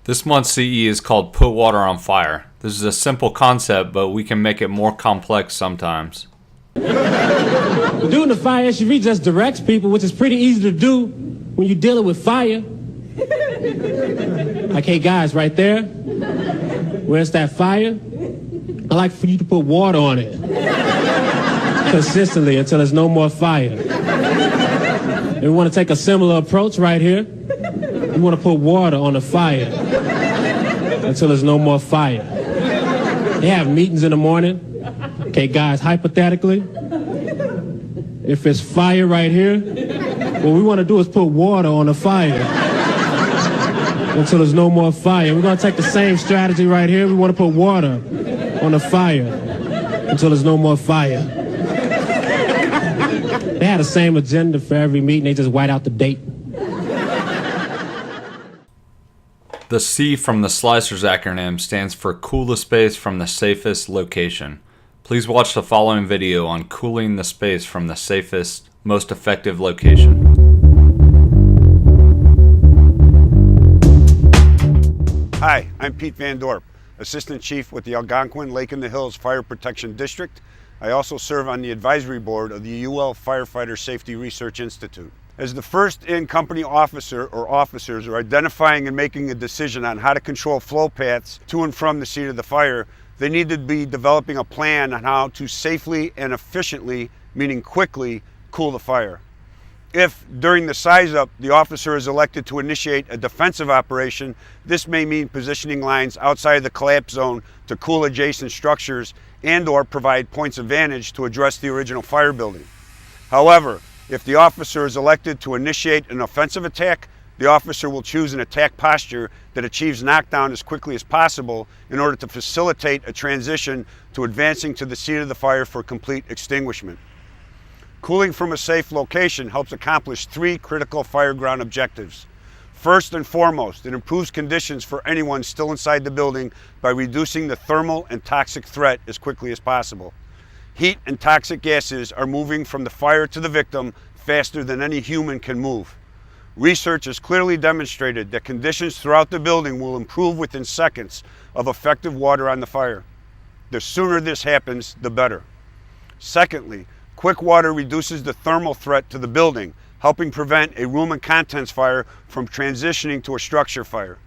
This month's CE is called Put Water on Fire. This is a simple concept, but we can make it more complex sometimes. Doing the fire SUV just directs people, which is pretty easy to do when you're dealing with fire. Like, hey guys, right there, where's that fire? I'd like for you to put water on it consistently until there's no more fire. And we want to take a similar approach right here. We want to put water on the fire until there's no more fire. They have meetings in the morning. Okay, guys, hypothetically, if it's fire right here, what we want to do is put water on the fire until there's no more fire. We're going to take the same strategy right here. We want to put water on the fire until there's no more fire. They had the same agenda for every meeting. They just white out the date. The C from the Slicers acronym stands for Cool the Space from the Safest Location. Please watch the following video on cooling the space from the safest, most effective location. Hi, I'm Pete Van Dorp, Assistant Chief with the Algonquin Lake in the Hills Fire Protection District. I also serve on the advisory board of the UL Firefighter Safety Research Institute. As the first in-company officer or officers are identifying and making a decision on how to control flow paths to and from the scene of the fire, they need to be developing a plan on how to safely and efficiently, meaning quickly, cool the fire. If, during the size-up, the officer is elected to initiate a defensive operation, this may mean positioning lines outside the collapse zone to cool adjacent structures and/or provide points of vantage to address the original fire building. However, if the officer is elected to initiate an offensive attack, the officer will choose an attack posture that achieves knockdown as quickly as possible in order to facilitate a transition to advancing to the scene of the fire for complete extinguishment. Cooling from a safe location helps accomplish three critical fire ground objectives. First and foremost, it improves conditions for anyone still inside the building by reducing the thermal and toxic threat as quickly as possible. Heat and toxic gases are moving from the fire to the victim faster than any human can move. Research has clearly demonstrated that conditions throughout the building will improve within seconds of effective water on the fire. The sooner this happens, the better. Secondly, quick water reduces the thermal threat to the building, helping prevent a room and contents fire from transitioning to a structure fire.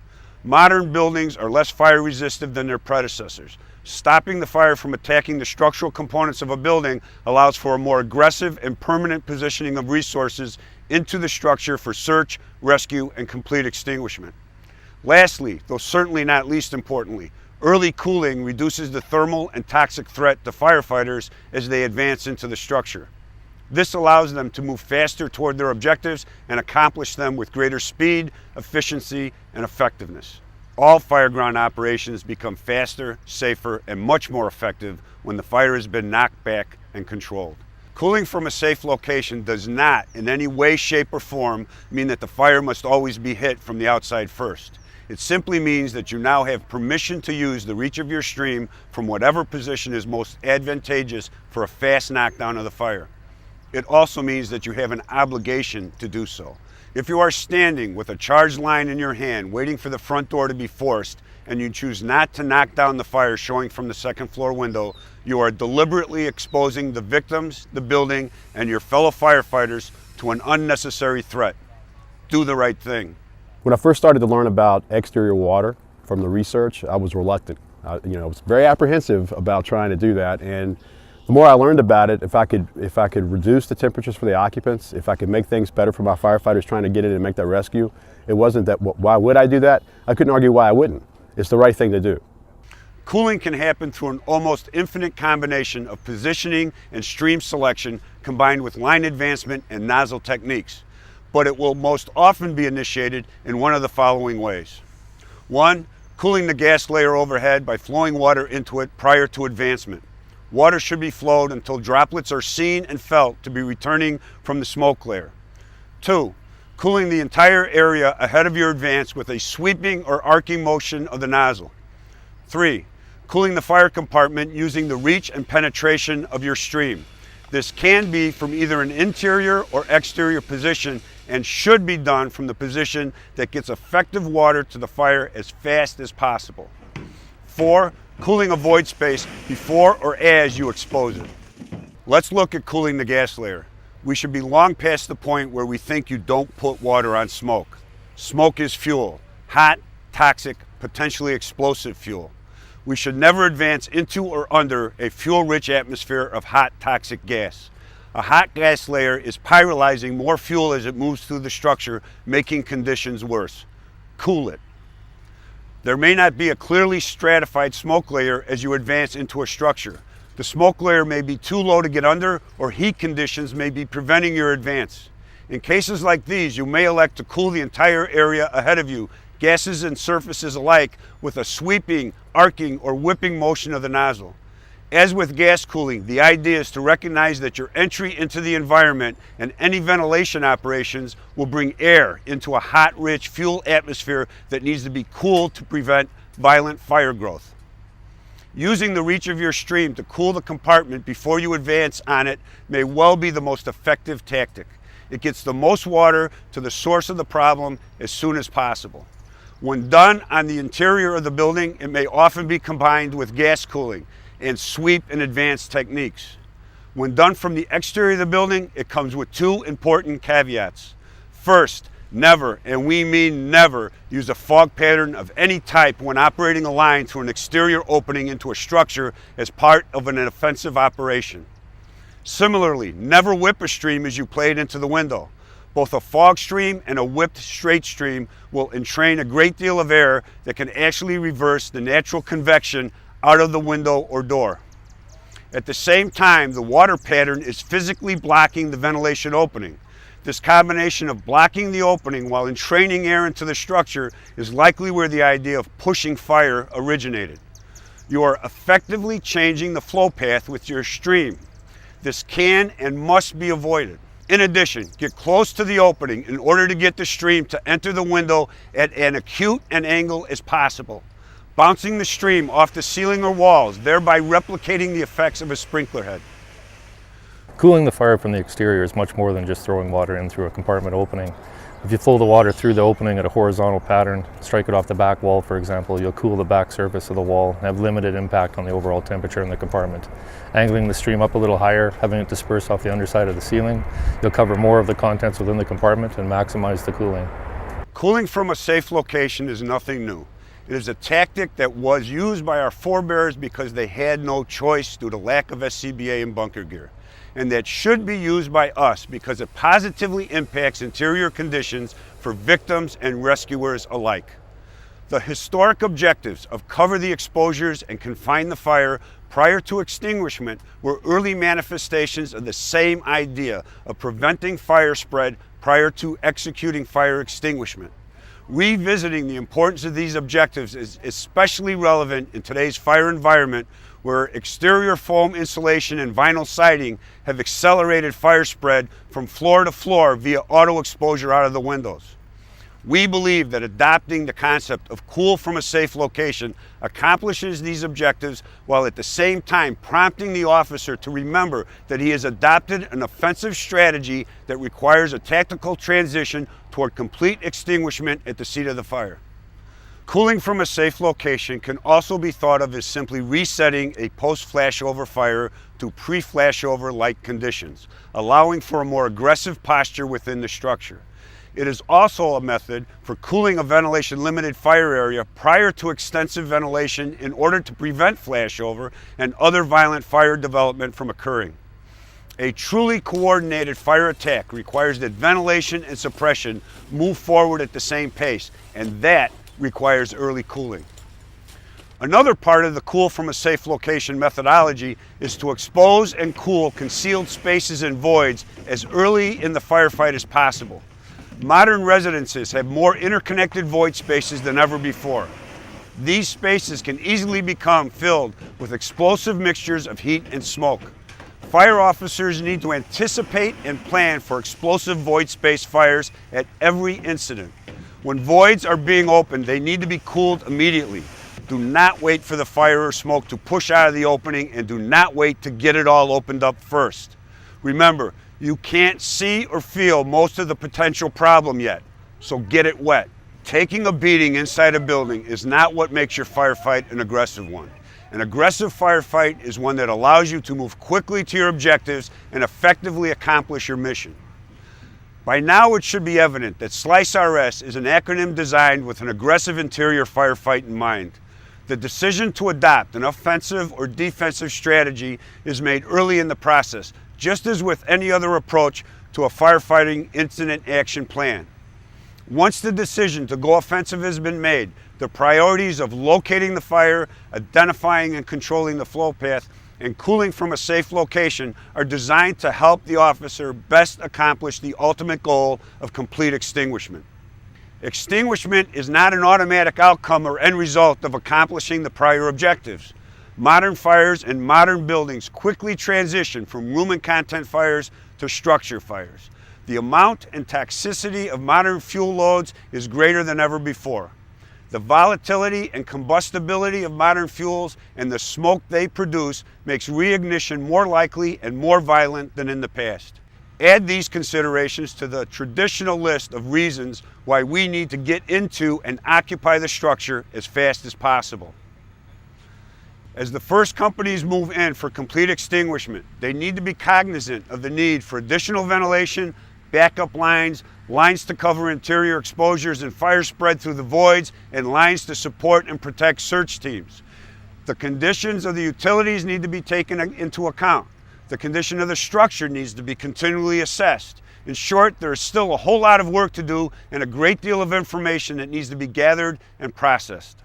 Modern buildings are less fire resistant than their predecessors. Stopping the fire from attacking the structural components of a building allows for a more aggressive and permanent positioning of resources into the structure for search, rescue, and complete extinguishment. Lastly, though certainly not least importantly, early cooling reduces the thermal and toxic threat to firefighters as they advance into the structure. This allows them to move faster toward their objectives and accomplish them with greater speed, efficiency, and effectiveness. All fireground operations become faster, safer, and much more effective when the fire has been knocked back and controlled. Cooling from a safe location does not, in any way, shape, or form, mean that the fire must always be hit from the outside first. It simply means that you now have permission to use the reach of your stream from whatever position is most advantageous for a fast knockdown of the fire. It also means that you have an obligation to do so. If you are standing with a charged line in your hand waiting for the front door to be forced and you choose not to knock down the fire showing from the second floor window, you are deliberately exposing the victims, the building, and your fellow firefighters to an unnecessary threat. Do the right thing. When I first started to learn about exterior water from the research, I was reluctant. I was very apprehensive about trying to do that, and the more I learned about it, if I could reduce the temperatures for the occupants, if I could make things better for my firefighters trying to get in and make that rescue, it wasn't that, why would I do that? I couldn't argue why I wouldn't. It's the right thing to do. Cooling can happen through an almost infinite combination of positioning and stream selection combined with line advancement and nozzle techniques. But it will most often be initiated in one of the following ways. 1, cooling the gas layer overhead by flowing water into it prior to advancement. Water should be flowed until droplets are seen and felt to be returning from the smoke layer. 2, cooling the entire area ahead of your advance with a sweeping or arcing motion of the nozzle. 3, cooling the fire compartment using the reach and penetration of your stream. This can be from either an interior or exterior position and should be done from the position that gets effective water to the fire as fast as possible. 4. Cooling a void space before or as you expose it. Let's look at cooling the gas layer. We should be long past the point where we think you don't put water on smoke. Smoke is fuel, hot, toxic, potentially explosive fuel. We should never advance into or under a fuel-rich atmosphere of hot, toxic gas. A hot gas layer is pyrolyzing more fuel as it moves through the structure, making conditions worse. Cool it. There may not be a clearly stratified smoke layer as you advance into a structure. The smoke layer may be too low to get under, or heat conditions may be preventing your advance. In cases like these, you may elect to cool the entire area ahead of you, gases and surfaces alike, with a sweeping, arcing, or whipping motion of the nozzle. As with gas cooling, the idea is to recognize that your entry into the environment and any ventilation operations will bring air into a hot, rich fuel atmosphere that needs to be cooled to prevent violent fire growth. Using the reach of your stream to cool the compartment before you advance on it may well be the most effective tactic. It gets the most water to the source of the problem as soon as possible. When done on the interior of the building, it may often be combined with gas cooling and sweep and advanced techniques. When done from the exterior of the building, it comes with 2 important caveats. First, never, and we mean never, use a fog pattern of any type when operating a line through an exterior opening into a structure as part of an offensive operation. Similarly, never whip a stream as you play it into the window. Both a fog stream and a whipped straight stream will entrain a great deal of air that can actually reverse the natural convection out of the window or door. At the same time, the water pattern is physically blocking the ventilation opening. This combination of blocking the opening while entraining air into the structure is likely where the idea of pushing fire originated. You are effectively changing the flow path with your stream. This can and must be avoided. In addition, get close to the opening in order to get the stream to enter the window at an acute an angle as possible, bouncing the stream off the ceiling or walls, thereby replicating the effects of a sprinkler head. Cooling the fire from the exterior is much more than just throwing water in through a compartment opening. If you flow the water through the opening at a horizontal pattern, strike it off the back wall, for example, you'll cool the back surface of the wall and have limited impact on the overall temperature in the compartment. Angling the stream up a little higher, having it disperse off the underside of the ceiling, you'll cover more of the contents within the compartment and maximize the cooling. Cooling from a safe location is nothing new. It is a tactic that was used by our forebears because they had no choice due to lack of SCBA and bunker gear, and that should be used by us because it positively impacts interior conditions for victims and rescuers alike. The historic objectives of cover the exposures and confine the fire prior to extinguishment were early manifestations of the same idea of preventing fire spread prior to executing fire extinguishment. Revisiting the importance of these objectives is especially relevant in today's fire environment where exterior foam insulation and vinyl siding have accelerated fire spread from floor to floor via auto exposure out of the windows. We believe that adopting the concept of cool from a safe location accomplishes these objectives while at the same time prompting the officer to remember that he has adopted an offensive strategy that requires a tactical transition toward complete extinguishment at the seat of the fire. Cooling from a safe location can also be thought of as simply resetting a post-flashover fire to pre-flashover-like conditions, allowing for a more aggressive posture within the structure. It is also a method for cooling a ventilation-limited fire area prior to extensive ventilation in order to prevent flashover and other violent fire development from occurring. A truly coordinated fire attack requires that ventilation and suppression move forward at the same pace, and that requires early cooling. Another part of the cool from a safe location methodology is to expose and cool concealed spaces and voids as early in the firefight as possible. Modern residences have more interconnected void spaces than ever before. These spaces can easily become filled with explosive mixtures of heat and smoke. Fire officers need to anticipate and plan for explosive void space fires at every incident. When voids are being opened, they need to be cooled immediately. Do not wait for the fire or smoke to push out of the opening, and do not wait to get it all opened up first. Remember, You can't see or feel most of the potential problem yet, so get it wet. Taking a beating inside a building is not what makes your firefight an aggressive one. An aggressive firefight is one that allows you to move quickly to your objectives and effectively accomplish your mission. By now it should be evident that SLICE-RS is an acronym designed with an aggressive interior firefight in mind. The decision to adopt an offensive or defensive strategy is made early in the process, just as with any other approach to a firefighting incident action plan. Once the decision to go offensive has been made, the priorities of locating the fire, identifying and controlling the flow path, and cooling from a safe location are designed to help the officer best accomplish the ultimate goal of complete extinguishment. Extinguishment is not an automatic outcome or end result of accomplishing the prior objectives. Modern fires and modern buildings quickly transition from room and content fires to structure fires. The amount and toxicity of modern fuel loads is greater than ever before. The volatility and combustibility of modern fuels and the smoke they produce makes reignition more likely and more violent than in the past. Add these considerations to the traditional list of reasons why we need to get into and occupy the structure as fast as possible. As the first companies move in for complete extinguishment, they need to be cognizant of the need for additional ventilation, backup lines, lines to cover interior exposures and fire spread through the voids, and lines to support and protect search teams. The conditions of the utilities need to be taken into account. The condition of the structure needs to be continually assessed. In short, there is still a whole lot of work to do and a great deal of information that needs to be gathered and processed.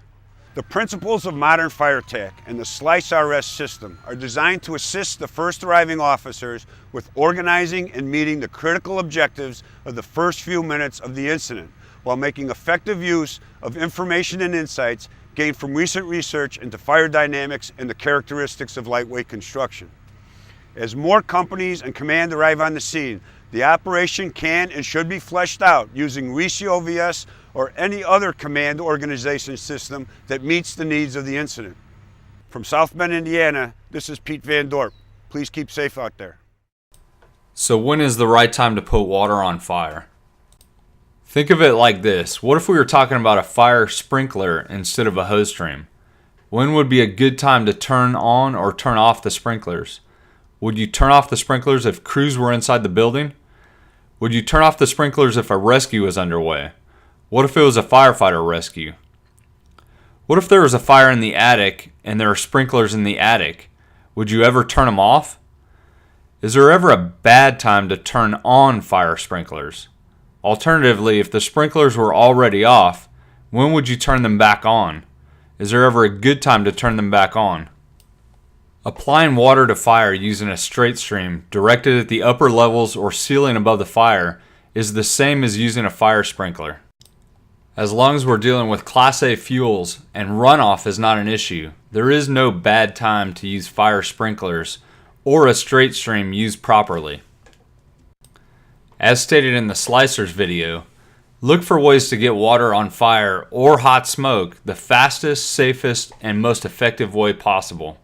The principles of modern fire tech and the SLICE-RS system are designed to assist the first arriving officers with organizing and meeting the critical objectives of the first few minutes of the incident, while making effective use of information and insights gained from recent research into fire dynamics and the characteristics of lightweight construction. As more companies and command arrive on the scene, the operation can and should be fleshed out using RECI-OVS or any other command organization system that meets the needs of the incident. From South Bend, Indiana, this is Pete Van Dorp. Please keep safe out there. So when is the right time to put water on fire? Think of it like this. What if we were talking about a fire sprinkler instead of a hose stream? When would be a good time to turn on or turn off the sprinklers? Would you turn off the sprinklers if crews were inside the building? Would you turn off the sprinklers if a rescue was underway? What if it was a firefighter rescue? What if there was a fire in the attic and there are sprinklers in the attic? Would you ever turn them off? Is there ever a bad time to turn on fire sprinklers? Alternatively, if the sprinklers were already off, when would you turn them back on? Is there ever a good time to turn them back on? Applying water to fire using a straight stream directed at the upper levels or ceiling above the fire is the same as using a fire sprinkler. As long as we're dealing with Class A fuels and runoff is not an issue, there is no bad time to use fire sprinklers or a straight stream used properly. As stated in the Slicers video, look for ways to get water on fire or hot smoke the fastest, safest, and most effective way possible.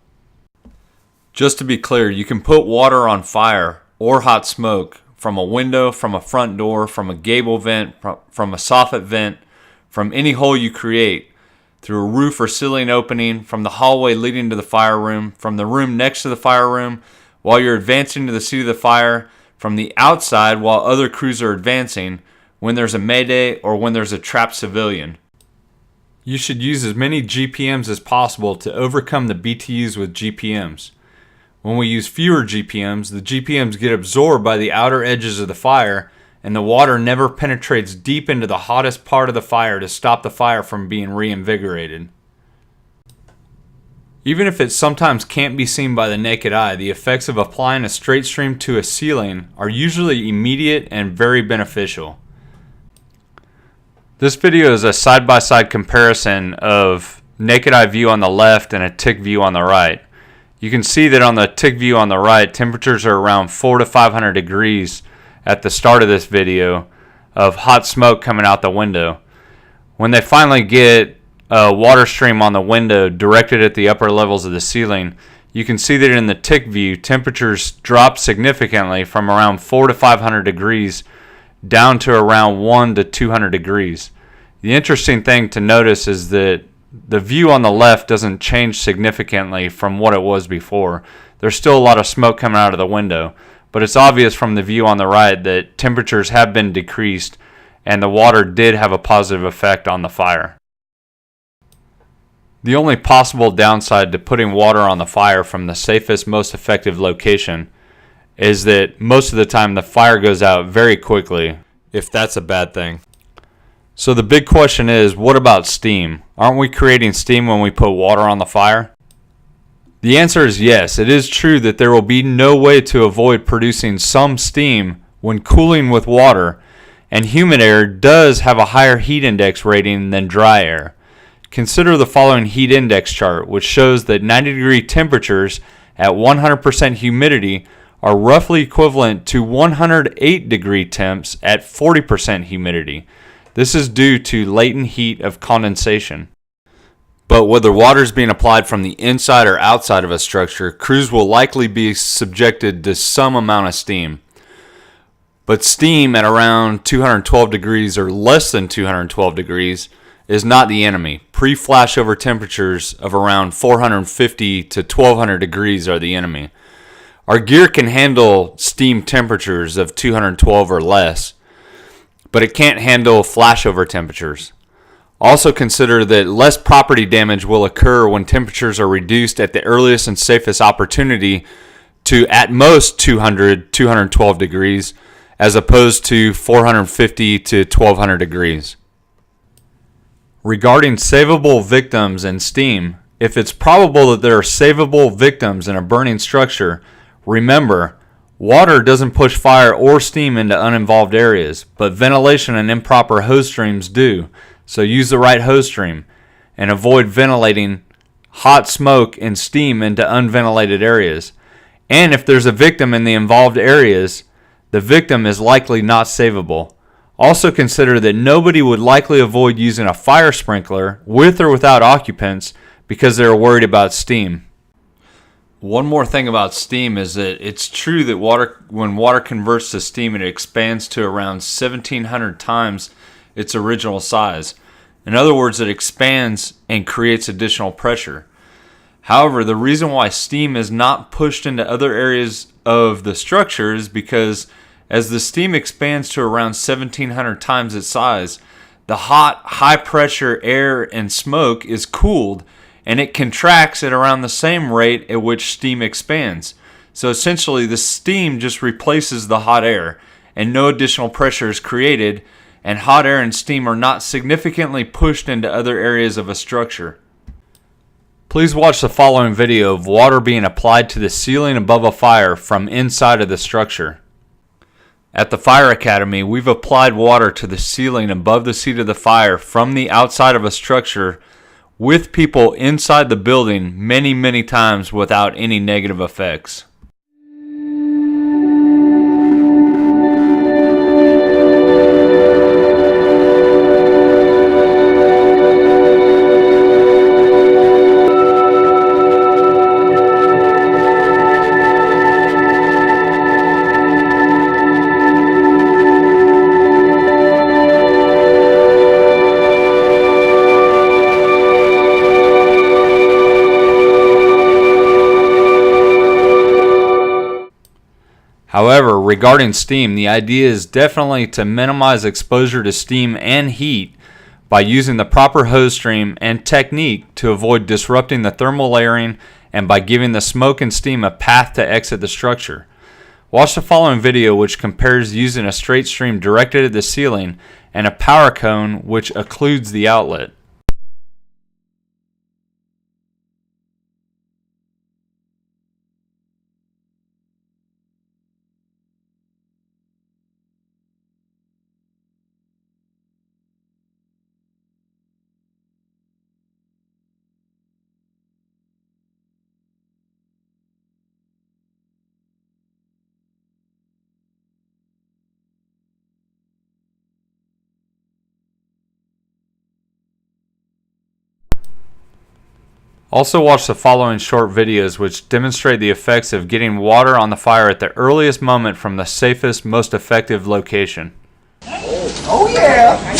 Just to be clear, you can put water on fire or hot smoke from a window, from a front door, from a gable vent, from a soffit vent, from any hole you create, through a roof or ceiling opening, from the hallway leading to the fire room, from the room next to the fire room, while you're advancing to the seat of the fire, from the outside while other crews are advancing, when there's a mayday or when there's a trapped civilian. You should use as many GPMs as possible to overcome the BTUs with GPMs. When we use fewer GPMs, the GPMs get absorbed by the outer edges of the fire, and the water never penetrates deep into the hottest part of the fire to stop the fire from being reinvigorated. Even if it sometimes can't be seen by the naked eye, the effects of applying a straight stream to a ceiling are usually immediate and very beneficial. This video is a side-by-side comparison of naked eye view on the left and a tick view on the right. You can see that on the tick view on the right, temperatures are around 400 to 500 degrees at the start of this video of hot smoke coming out the window. When they finally get a water stream on the window directed at the upper levels of the ceiling, You can see that in the tick view, temperatures drop significantly from around 400 to 500 degrees down to around 100 to 200 degrees. The interesting thing to notice is that the view on the left doesn't change significantly from what it was before. There's still a lot of smoke coming out of the window, but it's obvious from the view on the right that temperatures have been decreased and the water did have a positive effect on the fire. The only possible downside to putting water on the fire from the safest, most effective location is that most of the time the fire goes out very quickly, if that's a bad thing. So the big question is, what about steam? Aren't we creating steam when we put water on the fire? The answer is yes. It is true that there will be no way to avoid producing some steam when cooling with water, and humid air does have a higher heat index rating than dry air. Consider the following heat index chart, which shows that 90-degree temperatures at 100% humidity are roughly equivalent to 108-degree temps at 40% humidity. This is due to latent heat of condensation. But whether water is being applied from the inside or outside of a structure, crews will likely be subjected to some amount of steam. But steam at around 212 degrees or less than 212 degrees is not the enemy. Pre-flashover temperatures of around 450 to 1200 degrees are the enemy. Our gear can handle steam temperatures of 212 or less, but it can't handle flashover temperatures. Also consider that less property damage will occur when temperatures are reduced at the earliest and safest opportunity to at most 212 degrees as opposed to 450 to 1200 degrees. Regarding savable victims and steam, if it's probable that there are savable victims in a burning structure, remember, water doesn't push fire or steam into uninvolved areas, but ventilation and improper hose streams do, so use the right hose stream and avoid ventilating hot smoke and steam into unventilated areas. And if there's a victim in the involved areas, the victim is likely not savable. Also consider that nobody would likely avoid using a fire sprinkler with or without occupants because they're worried about steam. One more thing about steam is that it's true that when water converts to steam, it expands to around 1,700 times its original size. In other words, it expands and creates additional pressure. However, the reason why steam is not pushed into other areas of the structure is because as the steam expands to around 1,700 times its size, the hot, high-pressure air and smoke is cooled, and it contracts at around the same rate at which steam expands. So essentially, the steam just replaces the hot air, and no additional pressure is created, and hot air and steam are not significantly pushed into other areas of a structure. Please watch the following video of water being applied to the ceiling above a fire from inside of the structure. At the Fire Academy, we've applied water to the ceiling above the seat of the fire from the outside of a structure with people inside the building many times without any negative effects. However, regarding steam, the idea is definitely to minimize exposure to steam and heat by using the proper hose stream and technique to avoid disrupting the thermal layering and by giving the smoke and steam a path to exit the structure. Watch the following video which compares using a straight stream directed at the ceiling and a power cone which occludes the outlet. Also watch the following short videos which demonstrate the effects of getting water on the fire at the earliest moment from the safest, most effective location. Oh yeah!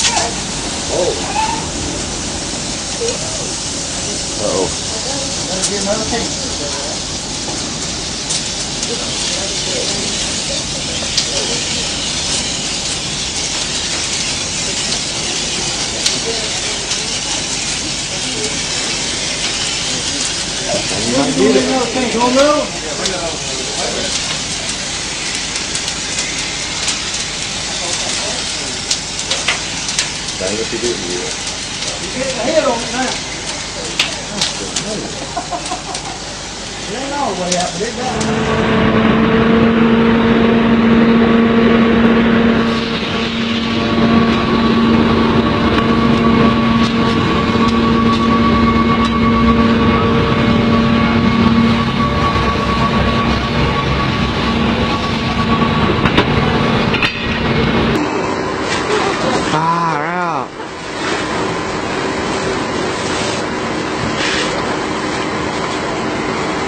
Far out.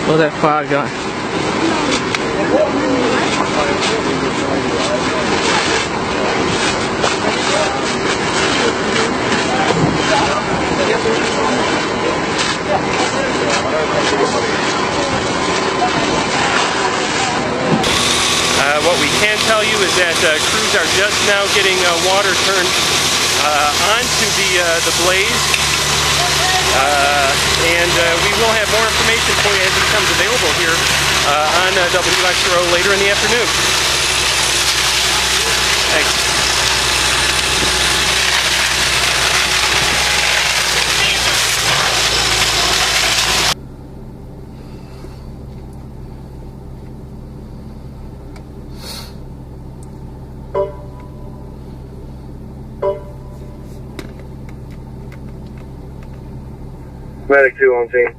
Where's that fire going? What we can tell you is that crews are just now getting water turned onto the blaze, and we will have more information for you as it becomes available here on WXRO later in the afternoon. Thanks. Medic 2 on scene.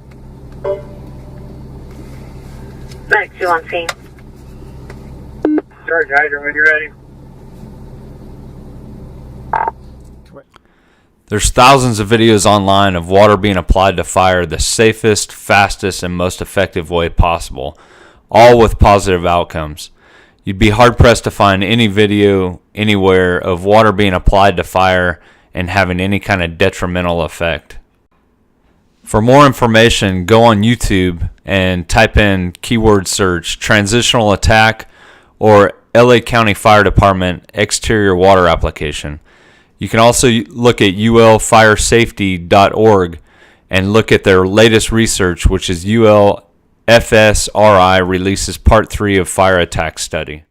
Medic 2 on scene. Charge hydrant when you're ready. There's thousands of videos online of water being applied to fire the safest, fastest, and most effective way possible, all with positive outcomes. You'd be hard-pressed to find any video anywhere of water being applied to fire and having any kind of detrimental effect. For more information, go on YouTube and type in keyword search transitional attack or LA County Fire Department exterior water application. You can also look at ulfiresafety.org and look at their latest research, which is ULFSRI releases Part 3 of Fire Attack Study.